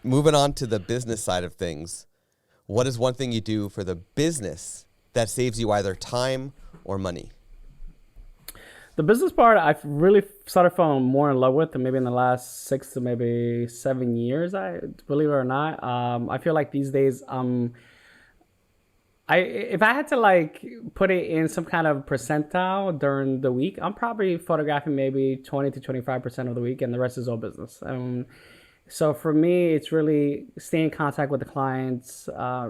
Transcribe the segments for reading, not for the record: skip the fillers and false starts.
moving on to the business side of things, what is one thing you do for the business that saves you either time or money? The business part, I've really started falling more in love with, and maybe in the last 6 to maybe 7 years. I believe it or not. I feel like these days, if I had to like put it in some kind of percentile during the week, I'm probably photographing maybe 20 to 25% of the week, and the rest is all business. So for me, it's really staying in contact with the clients,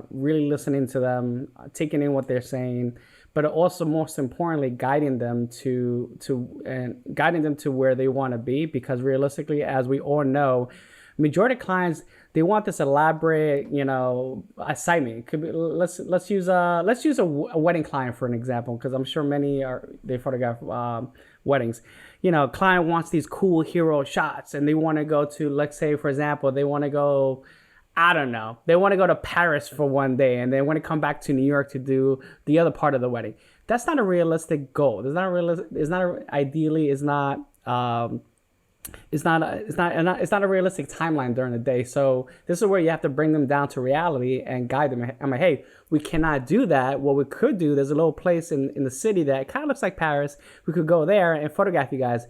really listening to them, taking in what they're saying, but also most importantly, guiding them to where they want to be. Because realistically, as we all know, majority of clients, they want this elaborate, assignment. It could be, let's use a wedding client for an example, because I'm sure they photograph weddings. Client wants these cool hero shots, and they want to go to, let's say for example, they want to go, I don't know, they want to go to Paris for one day, and they want to come back to New York to do the other part of the wedding. That's not a realistic goal. It's not a realistic timeline during the day. So this is where you have to bring them down to reality and guide them. I'm like, hey, we cannot do that. What we could do, there's a little place in the city that kind of looks like Paris. We could go there and photograph you guys.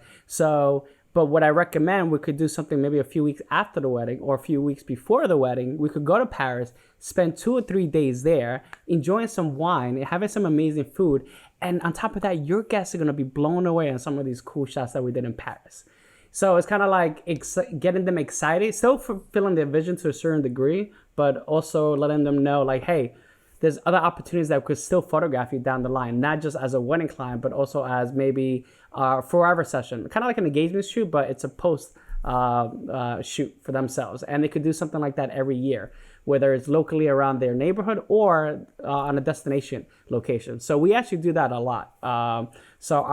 But what I recommend, we could do something maybe a few weeks after the wedding or a few weeks before the wedding. We could go to Paris, spend 2 or 3 days there, enjoying some wine, having some amazing food. And on top of that, your guests are going to be blown away on some of these cool shots that we did in Paris. So it's kind of like getting them excited, still fulfilling their vision to a certain degree, but also letting them know like, hey, there's other opportunities that could still photograph you down the line, not just as a wedding client, but also as maybe a forever session, kind of like an engagement shoot, but it's a post shoot for themselves. And they could do something like that every year, whether it's locally around their neighborhood or on a destination location. So we actually do that a lot. So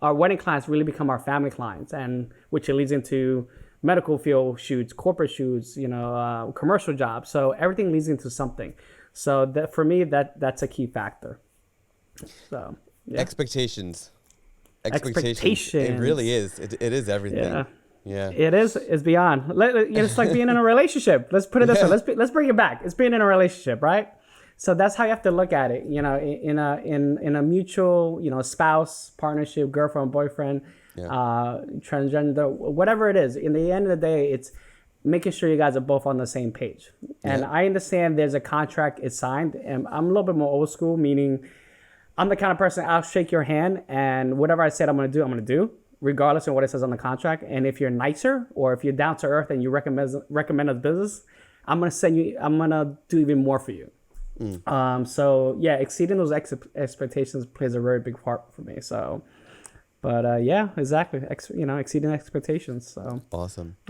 our wedding clients really become our family clients, and which leads into medical field shoots, corporate shoots, commercial jobs. So everything leads into something. So that for me, that's a key factor. So yeah. Expectations. It really is. It is everything. Yeah. Yeah. It is. It's beyond. It's like being in a relationship. Let's put it this way. Let's bring it back. It's being in a relationship, right? So that's how you have to look at it. In a mutual, spouse partnership, girlfriend, boyfriend, transgender, whatever it is. In the end of the day, it's making sure you guys are both on the same page. And I understand there's a contract is signed, and I'm a little bit more old school, meaning I'm the kind of person, I'll shake your hand, and whatever I said I'm going to do, regardless of what it says on the contract. And if you're nicer, or if you're down to earth and you recommend a business, I'm going to do even more for you. So yeah, exceeding those expectations plays a very big part for me. So, but yeah, exactly. Exceeding expectations. So awesome.